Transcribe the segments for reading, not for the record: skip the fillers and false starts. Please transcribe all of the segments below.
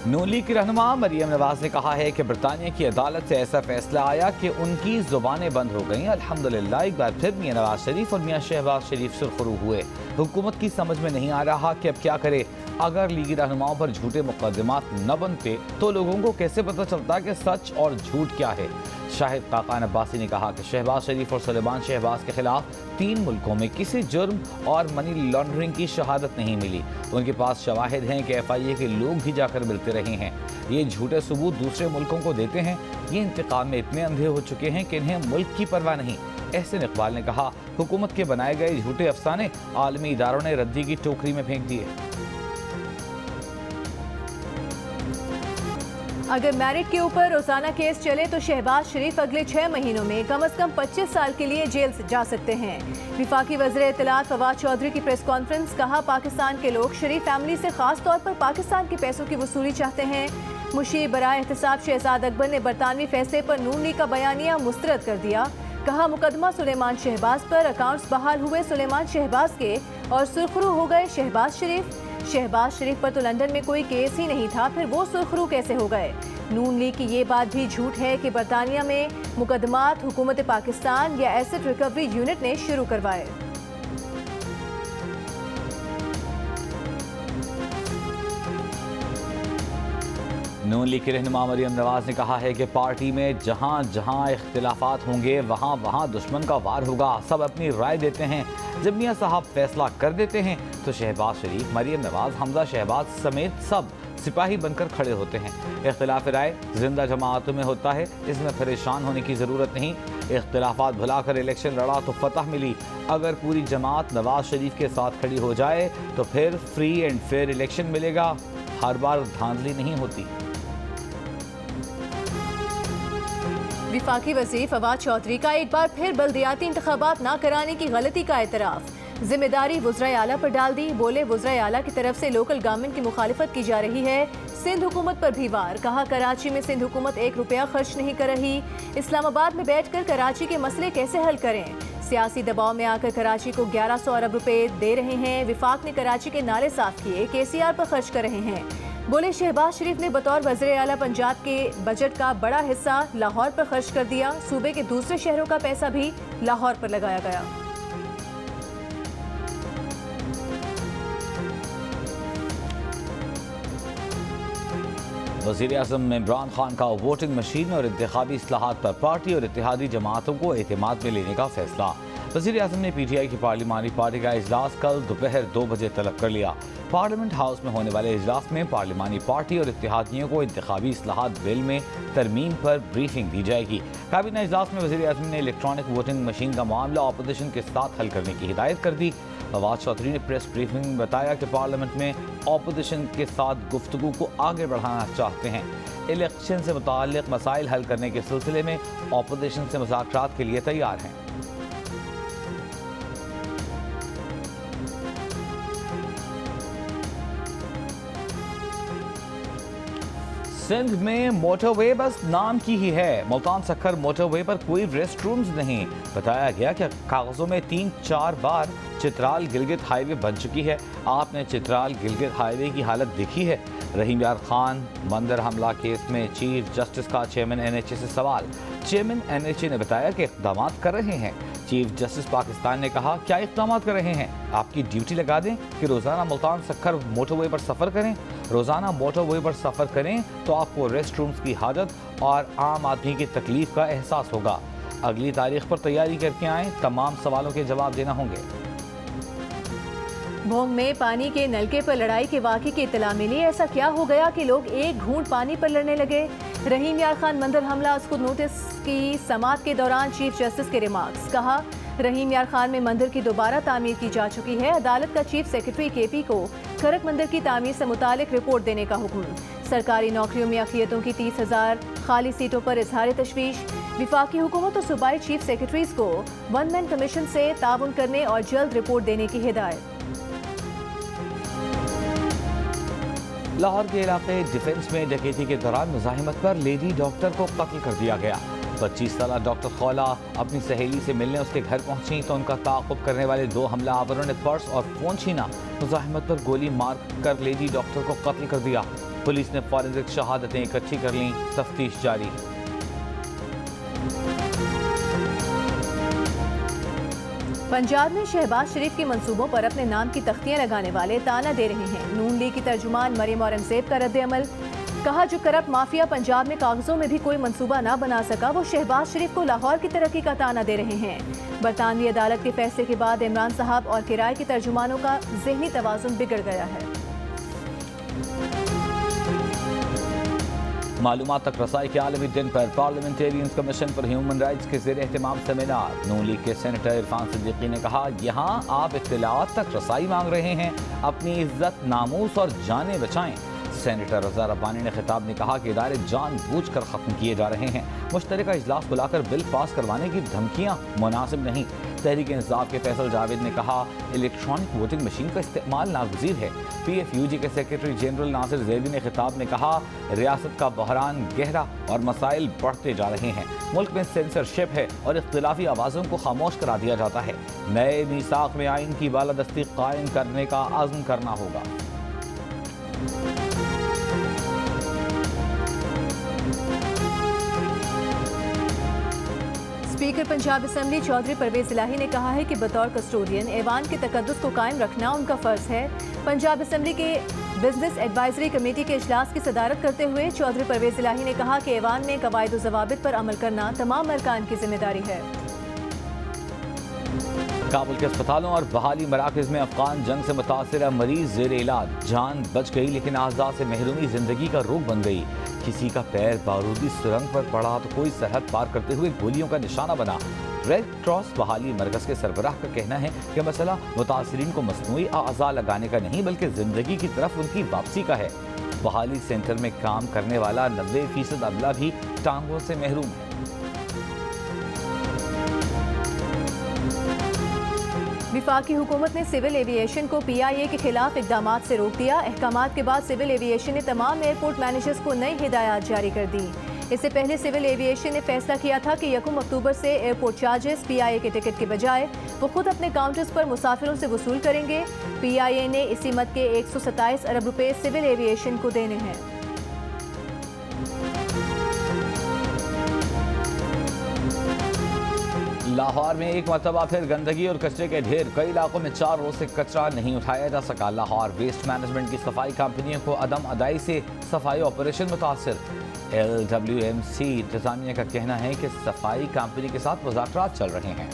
نون league کی رہنما مریم نواز نے کہا ہے کہ برطانیہ کی عدالت سے ایسا فیصلہ آیا کہ ان کی زبانیں بند ہو گئیں۔ الحمدللہ ایک بار پھر میاں نواز شریف اور میاں شہباز شریف سرخرو ہوئے۔ حکومت کی سمجھ میں نہیں آ رہا کہ اب کیا کرے۔ اگر لیگی رہنماؤں پر جھوٹے مقدمات نہ بنتے تو لوگوں کو کیسے پتہ چلتا کہ سچ اور جھوٹ کیا ہے۔ شاہد خاقان عباسی نے کہا کہ شہباز شریف اور سلیمان شہباز کے خلاف 3 ملکوں میں کسی جرم اور منی لانڈرنگ کی شہادت نہیں ملی۔ ان کے پاس شواہد ہیں کہ FIA کے لوگ بھی جا کر ملتے رہے ہیں۔ یہ جھوٹے ثبوت دوسرے ملکوں کو دیتے ہیں۔ یہ انتقام میں اتنے اندھے ہو چکے ہیں کہ انہیں ملک کی پرواہ نہیں۔ احسن اقبال نے کہا حکومت کے بنائے گئے جھوٹے افسانے عالمی اداروں نے ردی کی ٹوکری میں پھینک دیے۔ اگر میرٹ کے اوپر روزانہ کیس چلے تو شہباز شریف اگلے 6 مہینوں میں کم از کم 25 سال کے لیے جیل جا سکتے ہیں۔ وفاقی وزیر اطلاعات فواد چودھری کی پریس کانفرنس۔ کہا پاکستان کے لوگ شریف فیملی سے خاص طور پر پاکستان کے پیسوں کی وصولی چاہتے ہیں۔ مشیر برائے احتساب شہزاد اکبر نے برطانوی فیصلے پر نون لیگ کا بیانیہ مسترد کر دیا۔ کہا مقدمہ سلیمان شہباز پر، اکاؤنٹس بحال ہوئے سلیمان شہباز کے اور سرخرو ہو گئے شہباز شریف۔ شہباز شریف پر تو لندن میں کوئی کیس ہی نہیں تھا، پھر وہ سرخرو کیسے ہو گئے؟ نون لیگ کی یہ بات بھی جھوٹ ہے کہ برطانیہ میں مقدمات حکومت پاکستان یا ایسٹ ریکوری یونٹ نے شروع کروائے۔ نون لیگ کی رہنما مریم نواز نے کہا ہے کہ پارٹی میں جہاں جہاں اختلافات ہوں گے وہاں وہاں دشمن کا وار ہوگا۔ سب اپنی رائے دیتے ہیں، جب میاں صاحب فیصلہ کر دیتے ہیں تو شہباز شریف، مریم نواز، حمزہ شہباز سمیت سب سپاہی بن کر کھڑے ہوتے ہیں۔ اختلاف رائے زندہ جماعتوں میں ہوتا ہے، اس میں پریشان ہونے کی ضرورت نہیں۔ اختلافات بھلا کر الیکشن لڑا تو فتح ملی۔ اگر پوری جماعت نواز شریف کے ساتھ کھڑی ہو جائے تو پھر فری اینڈ فیئر الیکشن ملے گا۔ ہر بار دھاندلی نہیں ہوتی۔ وفاقی وزیر فواد چودھری کا ایک بار پھر بلدیاتی انتخابات نہ کرانے کی غلطی کا اعتراف۔ ذمہ داری وزرائے اعلیٰ پر ڈال دی۔ بولے وزرائے اعلیٰ کی طرف سے لوکل گورنمنٹ کی مخالفت کی جا رہی ہے۔ سندھ حکومت پر بھی وار۔ کہا کراچی میں سندھ حکومت 1 روپیہ خرچ نہیں کر رہی۔ اسلام آباد میں بیٹھ کر کراچی کے مسئلے کیسے حل کریں؟ سیاسی دباؤ میں آ کر کراچی کو 1100 ارب روپے دے رہے ہیں۔ وفاق نے کراچی کے نالے صاف کیے، KCR پر خرچ کر رہے ہیں۔ بولے شہباز شریف نے بطور وزیر اعلیٰ پنجاب کے بجٹ کا بڑا حصہ لاہور پر خرچ کر دیا۔ صوبے کے دوسرے شہروں کا پیسہ بھی لاہور پر لگایا گیا۔ وزیر اعظم عمران خان کا ووٹنگ مشین اور انتخابی اصلاحات پر پارٹی اور اتحادی جماعتوں کو اعتماد میں لینے کا فیصلہ۔ وزیر اعظم نے PTI کی پارلیمانی پارٹی کا اجلاس کل دوپہر 2 بجے طلب کر لیا۔ پارلیمنٹ ہاؤس میں ہونے والے اجلاس میں پارلیمانی پارٹی اور اتحادیوں کو انتخابی اصلاحات بل میں ترمیم پر بریفنگ دی جائے گی۔ کابینہ اجلاس میں وزیر اعظم نے الیکٹرانک ووٹنگ مشین کا معاملہ اپوزیشن کے ساتھ حل کرنے کی ہدایت کر دی۔ فواد چودھری نے پریس بریفنگ میں بتایا کہ پارلیمنٹ میں اپوزیشن کے ساتھ گفتگو کو آگے بڑھانا چاہتے ہیں۔ الیکشن سے متعلق مسائل حل کرنے کے سلسلے میں اپوزیشن سے مذاکرات کے لیے تیار ہیں۔ سندھ میں موٹر وے بس نام کی ہی ہے۔ ملتان سکھر موٹر وے پر کوئی ریسٹ رومز نہیں۔ بتایا گیا کہ کاغذوں میں 3-4 بار چترال گلگت ہائی وے بن چکی ہے۔ آپ نے چترال گلگت ہائی وے کی حالت دیکھی ہے؟ رحیم یار خان مندر حملہ کیس میں چیف جسٹس کا چیئرمین NHA سے سوال۔ چیئرمین NHA نے بتایا کہ اقدامات کر رہے ہیں۔ چیف جسٹس پاکستان نے کہا کیا اقدامات کر رہے ہیں؟ آپ کی ڈیوٹی لگا دیں کہ روزانہ ملتان سکھر موٹر وے پر سفر کریں۔ روزانہ موٹر وے پر سفر کریں تو آپ کو ریسٹ رومز کی حاجت اور عام آدمی کی تکلیف کا احساس ہوگا۔ اگلی تاریخ پر تیاری کر کے آئیں، تمام سوالوں کے جواب دینا ہوں گے۔ بھونگ میں پانی کے نلکے پر لڑائی کے واقعے کی اطلاع ملی۔ ایسا کیا ہو گیا کہ لوگ ایک گھونٹ پانی پر لڑنے لگے؟ رحیم یار خان مندر حملہ از خود نوٹس کی سماعت کے دوران چیف جسٹس کے ریمارکس۔ کہا رحیم یار خان میں مندر کی دوبارہ تعمیر کی جا چکی ہے۔ عدالت کا چیف سیکرٹری KP کو کھڑک مندر کی تعمیر سے متعلق رپورٹ دینے کا حکم۔ سرکاری نوکریوں میں اقلیتوں کی 30,000 خالی سیٹوں پر اظہار تشویش۔ وفاقی حکومت اور صوبائی چیف سیکرٹریز کو 1 مین کمیشن سے تعاون کرنے اور جلد رپورٹ دینے کی ہدایت۔ لاہور کے علاقے ڈیفنس میں ڈکیتی کے دوران مزاحمت پر لیڈی ڈاکٹر کو قتل کر دیا گیا۔ 25 साला डॉक्टर खौला अपनी सहेली से मिलने उसके घर पहुंची तो उनका ताक़ुब करने वाले 2 हमलावरों ने पर्स और फ़ोन छीना। मुज़ाहिमत पर गोली मार कर लेडी डॉक्टर को कत्ल कर दिया। पुलिस ने फॉरेंसिक शहादतें इकट्ठी कर लीं, तफ्तीश जारी। पंजाब में शहबाज शरीफ के मंसूबों पर अपने नाम की तख्तियां लगाने वाले ताना दे रहे हैं। नून लीग की तर्जुमान मरियम औरंगज़ेब का रद्द-ए-अमल, कहा जो करप्ट माफिया पंजाब में कागजों में भी कोई मंसूबा ना बना सका वो शहबाज शरीफ को लाहौर की तरक्की का ताना दे रहे हैं। बरतानवी अदालत के फैसले के बाद इमरान साहब और किराए के तर्जुमानों का ज़हनी तवाज़ुन बिगड़ गया है। मालूमात तक रसाई के आलमी दिन पर parliamentarians commission for human rights के ज़ेर एहतमाम सेमिनार। नून लीग के सेनेटर इरफान सिद्दीकी ने कहा, यहाँ आप इत्तलाआत तक रसाई मांग रहे हैं, अपनी इज्जत, नामूस और जानें बचाएं। सेनेटर रज़ा रब्बानी ने खिताब में कहा कि इदारे जानबूझकर ख़त्म किए जा रहे हैं। मुश्तरका इजलास बुलाकर बिल पास करवाने की धमकियाँ मुनासिब नहीं। तहरीक इंसाफ के फैसल जावेद ने कहा, इलेक्ट्रॉनिक वोटिंग मशीन का इस्तेमाल नागज़ीर है। PFUG के सेक्रेटरी जनरल नासिर ज़ैदी ने खिताब में कहा, रियासत का बहरान गहरा और मसाइल बढ़ते जा रहे हैं। मुल्क में सेंसरशिप है और इख्तिलाफी आवाज़ों को खामोश करा दिया जाता है। नए मीसाक में आइन की बालादस्ती कायम करने का अज़्म करना होगा। स्पीकर पंजाब असेंबली चौधरी परवेज इलाही ने कहा है कि बतौर कस्टोडियन ऐवान के तकद्दुस को कायम रखना उनका फ़र्ज़ है। पंजाब असेंबली के बिजनेस एडवाइजरी कमेटी के इजलास की सदारत करते हुए चौधरी परवेज इलाही ने कहा कि ऐवान में कवायद व ज़वाबित पर अमल करना तमाम अरकान की जिम्मेदारी है। काबुल के अस्पतालों और बहाली मराकज़ में अफगान जंग से मुतासिर मरीज ज़ेर इलाज। जान बच गई लेकिन आज़ा से महरूमी ज़िंदगी का रोग बन गई। किसी का पैर बारूदी सुरंग पर पड़ा तो कोई सरहद पार करते हुए गोलियों का निशाना बना। रेड क्रॉस बहाली मरकज़ के सरबराह का कहना है कि मसला मुतासिरीन को मसनूई आज़ा लगाने का नहीं बल्कि ज़िंदगी की तरफ उनकी वापसी का है। बहाली सेंटर में काम करने वाला 90% अमला भी टांगों से महरूम है। विफाकी हुकूमत ने सिविल एविएशन को PIA के खिलाफ इक़दामात से रोक दिया। अहकामात के बाद सिविल एविएशन ने तमाम एयरपोर्ट मैनेजर्स को नई हिदायत जारी कर दी। इससे पहले सिविल एविएशन ने फैसला किया था कि 1 अक्टूबर से एयरपोर्ट चार्जेस PIA के टिकट के बजाय वो खुद अपने काउंटर्स पर मुसाफिरों से वसूल करेंगे। PIA ने इसी मद के 127 अरब रुपए सिविल एविएशन को देने हैं। लाहौर में एक मरतबा फिर गंदगी और कचरे के ढेर। कई इलाकों में 4 रोज से कचरा नहीं उठाया जा सका। लाहौर वेस्ट मैनेजमेंट की सफाई कंपनियों को अदम अदाई से सफाई ऑपरेशन मुतासर। LWMC इंतजामिया का कहना है कि सफाई कंपनी के साथ मुज़ाकरात चल रहे हैं।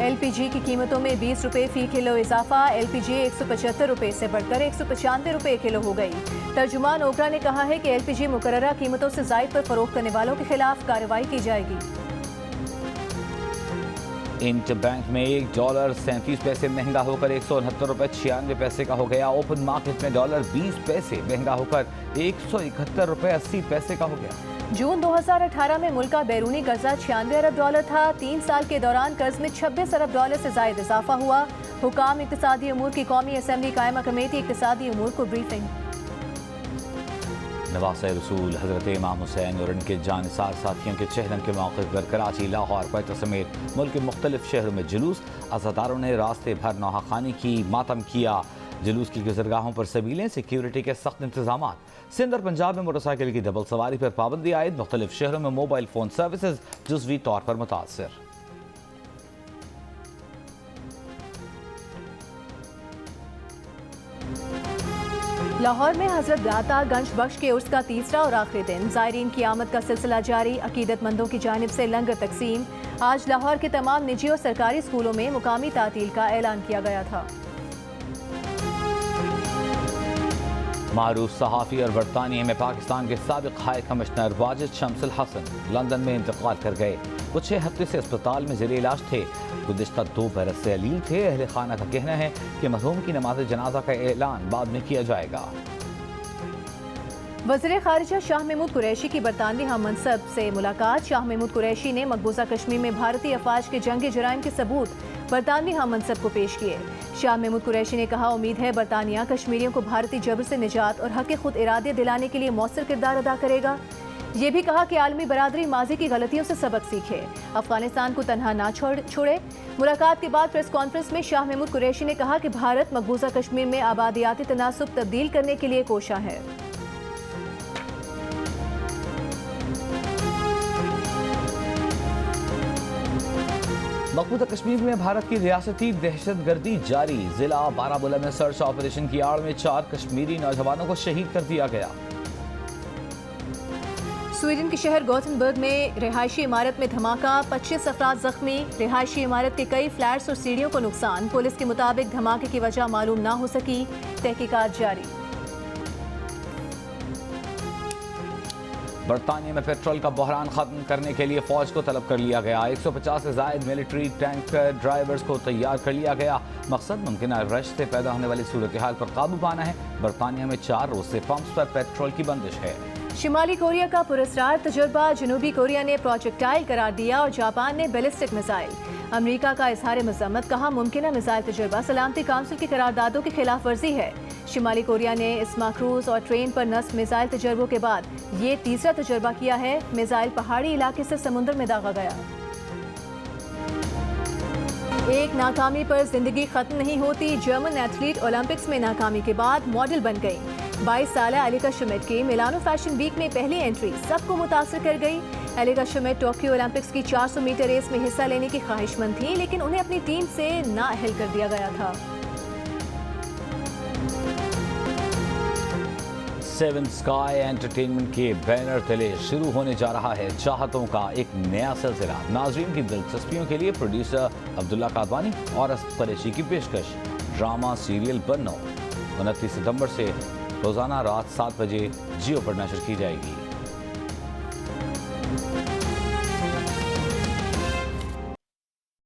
LPG की कीमतों में 20 रुपए फी किलो इजाफा। LPG 175 रुपए से बढ़कर 195 रुपए किलो हो गई। तर्जुमान ओकरा ने कहा है कि LPG मुकर्ररा कीमतों से ज़ायद पर फरोख्त करने वालों के खिलाफ कार्रवाई की जाएगी। इंटर बैंक में $1 37 पैसे महंगा होकर 169 रुपए 96 पैसे का हो गया। ओपन मार्केट में डॉलर 20 पैसे महंगा होकर 171 रुपए 80 पैसे का हो गया। जून 2018 में मुल्क का बैरूनी कर्जा $96 अरब था। 3 साल के दौरान कर्ज में $26 अरब से जायद इजाफा हुआ। हुकाम इक्तिसादी उमूर की कौमी असम्बली कायमा कमेटी इक्तिसादी उमूर को ब्रीफिंग। नवासे रसूल हज़रत इमाम हुसैन और उनके जानसार साथियों के चहलम के मौके पर कराची, लाहौर, क्वेटा समेत मुल्क के मुख्तलिफ शहरों में जुलूस। अज़ादारों ने रास्ते भर नौहाखानी की, मातम किया। जुलूस की गुज़रगाहों पर सबीलें, सिक्योरिटी के सख्त इंतजाम। सिंध और पंजाब में मोटरसाइकिल की डबल सवारी पर पाबंदी आयद। मुख्तलिफ शहरों में मोबाइल फ़ोन सर्विसेज जुज़वी तौर पर मुतासर। लाहौर में हजरत दाता गंज बख्श के उर्स का तीसरा और आखिरी दिन। ज़ायरीन की आमद का सिलसिला जारी। अकीदतमंदों की जानिब से लंगर तकसीम। आज लाहौर के तमाम निजी और सरकारी स्कूलों में मुकामी तातील का ऐलान किया गया था। मारूफ सहाफ़ी और बरतानिया में पाकिस्तान के साबिक़ high commissioner Wajid Shamsul Hasan London में इंतकाल कर गए। वो 6 हफ्ते से अस्पताल में ज़ेर इलाज थे। गुज़िश्ता 2 बरस से अलील थे। अहले खाना का कहना है कि मरहूम की नमाज जनाजा का ऐलान बाद में किया जाएगा। वज़ीर ख़ारिजा शाह महमूद कुरैशी की बरतानवी हम मनसब से मुलाकात। शाह महमूद कुरैशी ने मकबूजा कश्मीर में भारतीय अफवाज के जंगी जराइम के सबूत बरतानवी हम मनसब को पेश किए। शाह महमूद कुरैशी ने कहा, उम्मीद है बरतानिया कश्मीरियों को भारतीय जबर से निजात और हक़ खुद इरादे दिलाने के लिए मौसर किरदार अदा करेगा। ये भी कहा कि आलमी बरादरी माजी की गलतियों से सबक सीखे, अफगानिस्तान को तनहा ना छोड़े। मुलाकात के बाद प्रेस कॉन्फ्रेंस में शाह महमूद कुरैशी ने कहा कि भारत मकबूजा कश्मीर में आबादियाती तनासुब तब्दील करने के लिए कोशा है। मकबूजा कश्मीर में भारत की रियासती दहशतगर्दी जारी। जिला बारामूला में सर्च ऑपरेशन की आड़ में 4 कश्मीरी नौजवानों को शहीद कर दिया गया। स्वीडन के शहर गोथनबर्ग में रिहायशी इमारत में धमाका, 25 अफराद जख्मी। रिहायशी इमारत के कई फ्लैट्स और सीढ़ियों को नुकसान। पुलिस के मुताबिक धमाके की वजह मालूम ना हो सकी, तहकीकात जारी। बरतानिया में पेट्रोल का बहरान खत्म करने के लिए फौज को तलब कर लिया गया। 150 से जायद मिलिट्री टैंकर ड्राइवर्स को तैयार कर लिया गया। मकसद मुमकिन रश से पैदा होने वाली सूरत हाल पर काबू पाना है। बरतानिया में 4 रोज से पंप्स पर पेट्रोल की बंदिश है। शिमाली कोरिया का पुरस्कार तजुर्बा, जनूबी कोरिया ने प्रोजेक्टाइल करार दिया और जापान ने बैलिस्टिक मिसाइल। अमेरिका का इजहार मजम्मत, कहा मुमकिन मिसाइल तजुर्बा सलामती काउंसिल की करारदादों की खिलाफ वर्जी है। शिमाली कोरिया ने इस्मा क्रूज और ट्रेन पर नस्ब मिसाइल तजर्बों के बाद ये तीसरा तजर्बा किया है। मिसाइल पहाड़ी इलाके से समुद्र में दागा गया। एक नाकामी पर जिंदगी खत्म नहीं होती। जर्मन एथलीट ओलंपिक्स में नाकामी के बाद मॉडल बन गई। 22 साल एलिका शुमिट की मिलानो फैशन वीक में पहली एंट्री सबको मुतासर कर गई। एलिका शुमिट टोक्यो ओलंपिक्स की 400 मीटर रेस में हिस्सा लेने की ख्वाहिशमंद थी, लेकिन उन्हें अपनी टीम से नाअहल कर दिया गया था। 7 स्काई एंटरटेनमेंट के बैनर तले शुरू होने जा रहा है चाहतों का एक नया सिलसिला। नाजरीन की दिलचस्पियों के लिए प्रोड्यूसर अब्दुल्ला कादवानी और असद कुरैशी की पेशकश। ड्रामा सीरियल बन्नो 29 सितंबर से रोजाना रात 7 बजे जियो पर नशर की जाएगी।